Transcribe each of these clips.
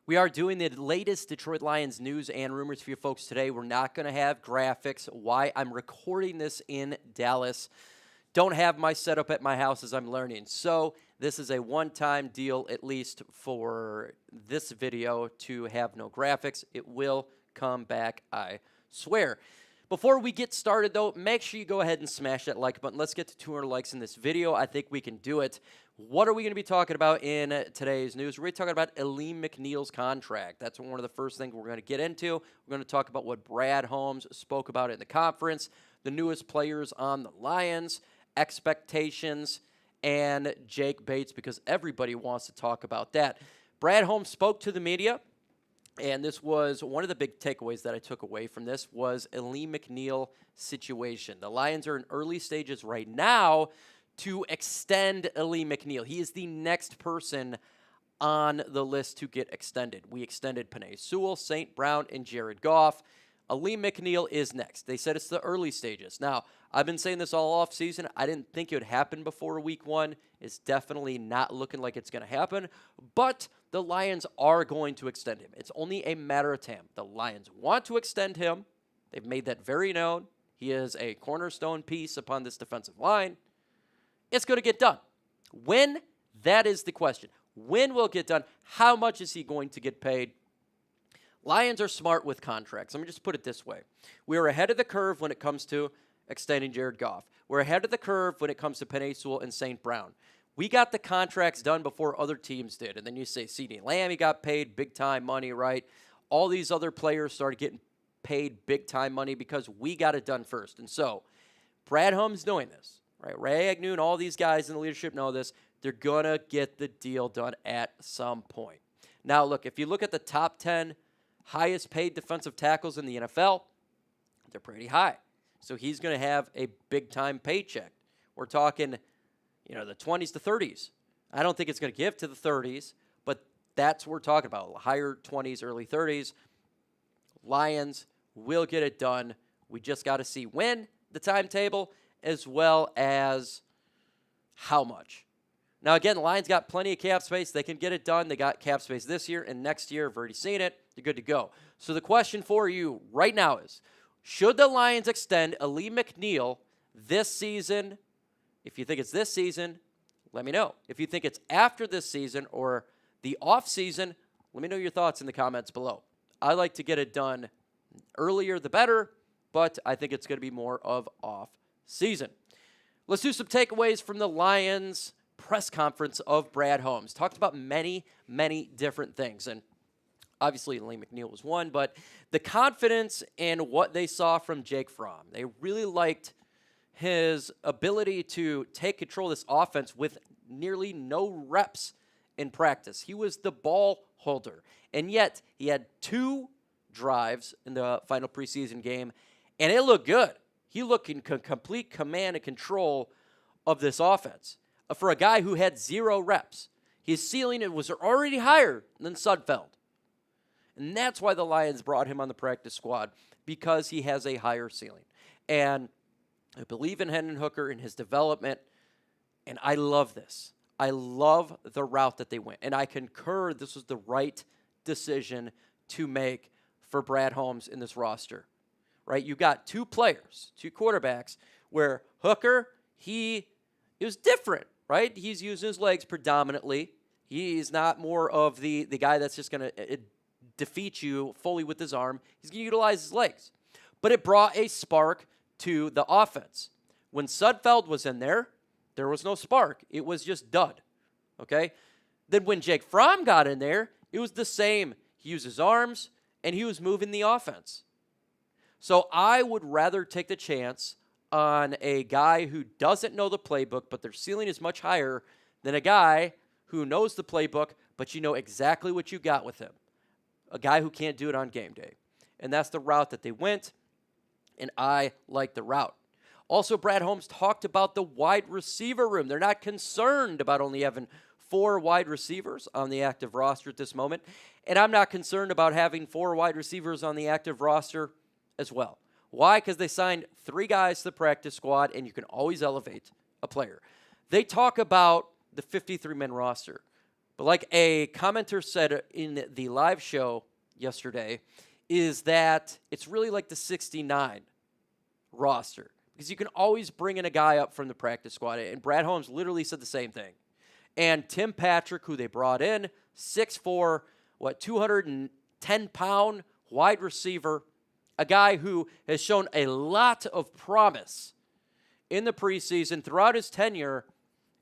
We are doing the latest Detroit Lions news and rumors for you folks today. We're not going to have graphics. Why? I'm recording this in Dallas. Don't have my setup at my house as I'm learning. So this is a one-time deal, at least for this video, to have no graphics. It will come back, I swear. Before we get started, though, make sure you go ahead and smash that like button. Let's get to 200 likes in this video. I think we can do it. What are we going to be talking about in today's news? We're going to be talking about Alim McNeill's contract. That's one of the first things we're going to get into. We're going to talk about what Brad Holmes spoke about in the conference, the newest players on the Lions, expectations, and Jake Bates, because everybody wants to talk about that. Brad Holmes spoke to the media, and this was one of the big takeaways that I took away from this was Alim McNeill situation. The Lions are in early stages right now to extend Alim McNeill. He is the next person on the list to get extended. We extended Penei Sewell, St. Brown, and Jared Goff. Alim McNeill is next. They said it's the early stages. Now, I've been saying this all offseason. I didn't think it would happen before week one. It's definitely not looking like it's going to happen. But the Lions are going to extend him. It's only a matter of time. The Lions want to extend him. They've made that very known. He is a cornerstone piece upon this defensive line. It's going to get done. When? That is the question. When will it get done? How much is he going to get paid? Lions are smart with contracts. Let me just put it this way. We're ahead of the curve when it comes to extending Jared Goff. We're ahead of the curve when it comes to Penei Sewell and St. Brown. We got the contracts done before other teams did. And then you say CeeDee Lamb, he got paid big-time money, right? All these other players started getting paid big-time money because we got it done first. And so Brad Holmes knowing this, right? Ray Agnew and all these guys in the leadership know this. They're going to get the deal done at some point. Now, look, if you look at the top 10 highest paid defensive tackles in the NFL, they're pretty high. So he's going to have a big-time paycheck. We're talking, the 20s to 30s. I don't think it's going to give to the 30s, but that's what we're talking about. Higher 20s, early 30s. Lions will get it done. We just got to see when, the timetable, as well as how much. Now, again, the Lions got plenty of cap space. They can get it done. They got cap space this year and next year. I've already seen it. They're good to go. So the question for you right now is, should the Lions extend Alim McNeill this season? If you think it's this season, let me know. If you think it's after this season or the offseason, let me know your thoughts in the comments below. I like to get it done earlier the better, but I think it's going to be more of off-season. Let's do some takeaways from the Lions press conference of Brad Holmes. Talked about many, many different things, and obviously Alim McNeill was one, but the confidence in what they saw from Jake Fromm. They really liked his ability to take control of this offense with nearly no reps in practice. He was the ball holder, and yet he had 2 drives in the final preseason game, and it looked good. He looked in complete command and control of this offense. For a guy who had 0 reps, his ceiling was already higher than Sudfeld. And that's why the Lions brought him on the practice squad, because he has a higher ceiling. And I believe in Hendon Hooker and his development, and I love this. I love the route that they went, and I concur this was the right decision to make for Brad Holmes in this roster, right? You got 2 players, 2 quarterbacks, where Hooker, it was different, right? He's using his legs predominantly. He's not more of the guy that's just going to defeat you fully with his arm. He's going to utilize his legs. But it brought a spark to the offense. When Sudfeld was in there was no spark. It was just dud, okay? Then when Jake Fromm got in there, it was the same. He used his arms, and he was moving the offense. So I would rather take the chance on a guy who doesn't know the playbook, but their ceiling is much higher, than a guy who knows the playbook, but you know exactly what you got with him. A guy who can't do it on game day. And that's the route that they went, and I like the route. Also, Brad Holmes talked about the wide receiver room. They're not concerned about only having 4 wide receivers on the active roster at this moment, and I'm not concerned about having 4 wide receivers on the active roster as well. Why? Because they signed 3 guys to the practice squad, and you can always elevate a player. They talk about the 53-man roster. But like a commenter said in the live show yesterday, is that it's really like the 69 roster because you can always bring in a guy up from the practice squad. And Brad Holmes literally said the same thing. And Tim Patrick, who they brought in, 6'4", 210-pound wide receiver, a guy who has shown a lot of promise in the preseason throughout his tenure,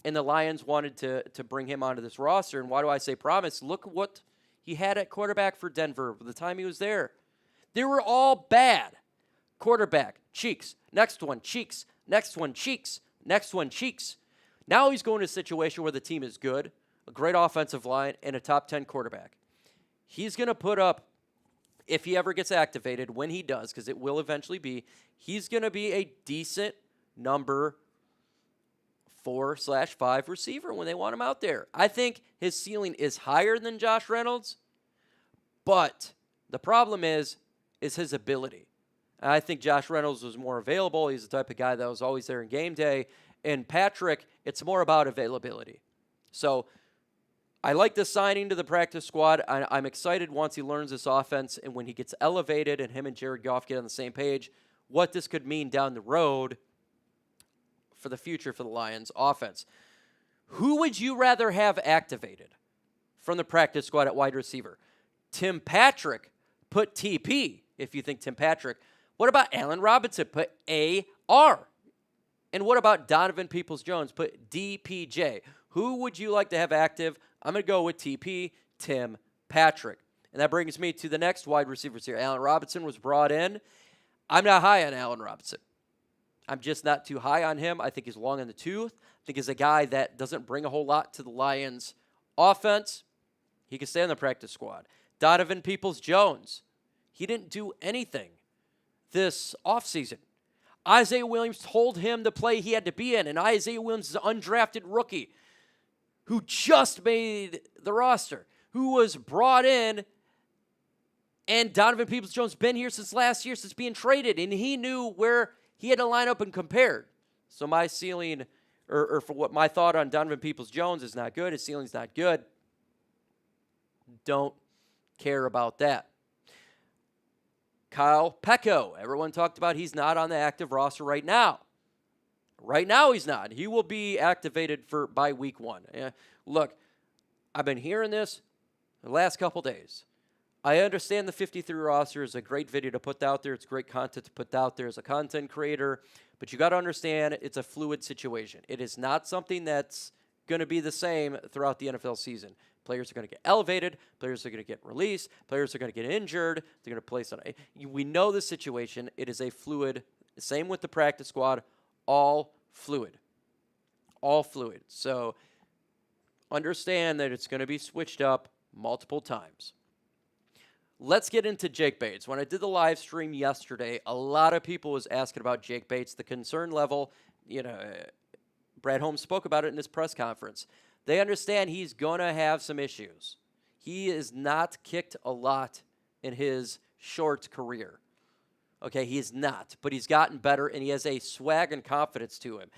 and the Lions wanted to bring him onto this roster. And why do I say promise? Look what he had at quarterback for Denver the time he was there. They were all bad. Quarterback, Cheeks. Next one, Cheeks. Next one, Cheeks. Next one, Cheeks. Now he's going to a situation where the team is good, a great offensive line, and a top 10 quarterback. He's going to put up, if he ever gets activated, when he does, because it will eventually be, he's going to be a decent number 4/5 receiver when they want him out there. I think his ceiling is higher than Josh Reynolds, but the problem is his ability. I think Josh Reynolds was more available. He's the type of guy that was always there in game day. And Patrick, it's more about availability. So I like the signing to the practice squad. I'm excited once he learns this offense and when he gets elevated and him and Jared Goff get on the same page, what this could mean down the road for the future for the Lions offense. Who would you rather have activated from the practice squad at wide receiver? Tim Patrick, put TP if you think Tim Patrick. What about Allen Robinson? Put AR. And what about Donovan Peoples-Jones? Put DPJ. Who would you like to have active? I'm going to go with TP, Tim Patrick. And that brings me to the next wide receivers here. Allen Robinson was brought in. I'm not high on Allen Robinson. I'm just not too high on him. I think he's long in the tooth. I think he's a guy that doesn't bring a whole lot to the Lions' offense. He can stay on the practice squad. Donovan Peoples-Jones. He didn't do anything this offseason. Isaiah Williams told him the play he had to be in, and Isaiah Williams is an undrafted rookie who just made the roster, who was brought in, and Donovan Peoples-Jones been here since last year, since being traded, and he knew where he had to line up and compare. So my ceiling, or for what my thought on Donovan Peoples-Jones is not good, his ceiling's not good. Don't care about that. Kyle Pecco. Everyone talked about he's not on the active roster right now. Right now he's not. He will be activated by week 1. Look, I've been hearing this the last couple days. I understand the 53 roster is a great video to put out there. It's great content to put out there as a content creator. But you got to understand it's a fluid situation. It is not something that's going to be the same throughout the NFL season. Players are going to get elevated. Players are going to get released. Players are going to get injured. They're going to place on. We know the situation. It is a fluid. Same with the practice squad. All fluid. All fluid. So understand that it's going to be switched up multiple times. Let's get into Jake Bates. When I did the live stream yesterday, a lot of people was asking about Jake Bates. The concern level, Brad Holmes spoke about it in his press conference. They understand he's going to have some issues. He is not kicked a lot in his short career. Okay, he is not, but he's gotten better, and he has a swag and confidence to him.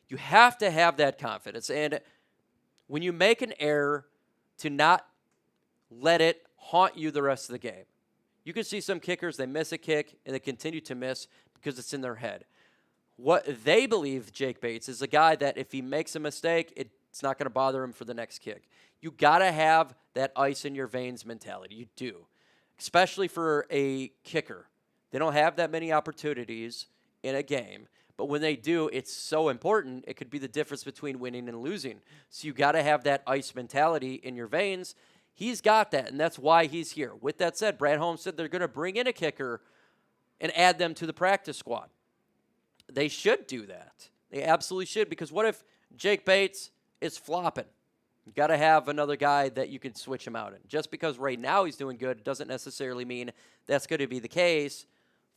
You have to have that confidence, and when you make an error, to not let it haunt you the rest of the game. You can see some kickers, they miss a kick, and they continue to miss because it's in their head. What they believe, Jake Bates, is a guy that if he makes a mistake, it's not going to bother him for the next kick. You got to have that ice in your veins mentality. You do, especially for a kicker. They don't have that many opportunities in a game, but when they do, it's so important. It could be the difference between winning and losing. So you got to have that ice mentality in your veins. He's got that, and that's why he's here. With that said, Brad Holmes said they're going to bring in a kicker and add them to the practice squad. They should do that. They absolutely should, because what if Jake Bates is flopping? You got to have another guy that you can switch him out in. Just because right now he's doing good doesn't necessarily mean that's going to be the case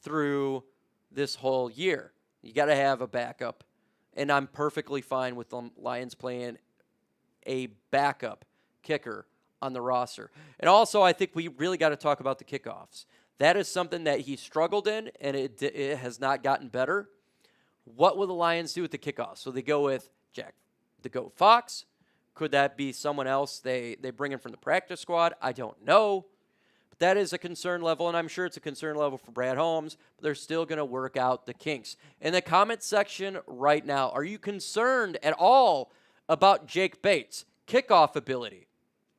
through this whole year. You got to have a backup, and I'm perfectly fine with the Lions playing a backup kicker on the roster. And also, I think we really got to talk about the kickoffs. That is something that he struggled in, and it has not gotten better. What will the Lions do with the kickoffs? So they go with Fox, Could that be someone else they bring in from the practice squad? I don't know. But that is a concern level, and I'm sure it's a concern level for Brad Holmes, but they're still going to work out the kinks. In the comment section right now, are you concerned at all about Jake Bates' kickoff ability?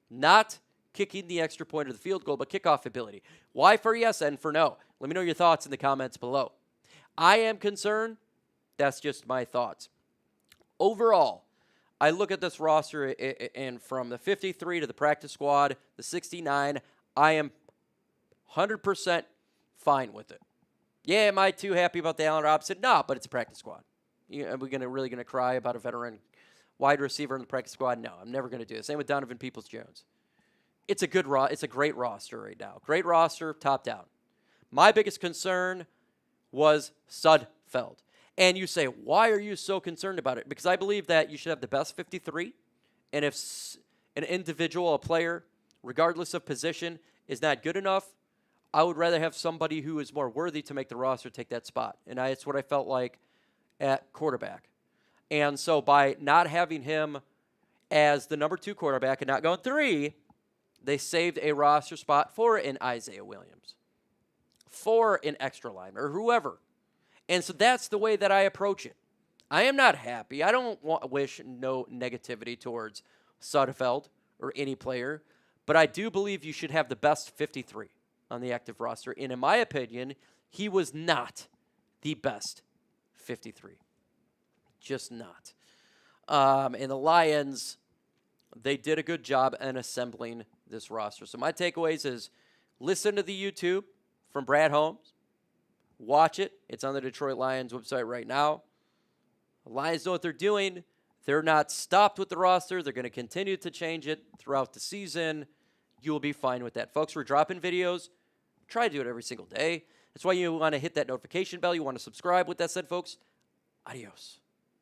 Not kicking the extra point or the field goal, but kickoff ability. Why for yes and for no? Let me know your thoughts in the comments below. I am concerned. That's just my thoughts. Overall, I look at this roster, and from the 53 to the practice squad, the 69, I am 100% fine with it. Yeah, am I too happy about the Allen Robinson? No, but it's a practice squad. Are we really going to cry about a veteran wide receiver in the practice squad? No, I'm never going to do it. Same with Donovan Peoples-Jones. It's a great roster right now. Great roster, top down. My biggest concern was Sudfeld. And you say, why are you so concerned about it? Because I believe that you should have the best 53. And if an individual, a player, regardless of position, is not good enough, I would rather have somebody who is more worthy to make the roster take that spot. And it's what I felt like at quarterback. And so by not having him as the number 2 quarterback and not going 3, they saved a roster spot for an Isaiah Williams, for an extra lineman, or whoever. And so that's the way that I approach it. I am not happy. I don't wish no negativity towards Sudfeld or any player, but I do believe you should have the best 53 on the active roster. And in my opinion, he was not the best 53. Just not. And the Lions, they did a good job in assembling this roster. So my takeaways is listen to the YouTube from Brad Holmes. Watch it. It's on the Detroit Lions website right now. The Lions know what they're doing. They're not stopped with the roster. They're going to continue to change it throughout the season. You will be fine with that. Folks, we're dropping videos. Try to do it every single day. That's why you want to hit that notification bell. You want to subscribe. With that said, folks, adios.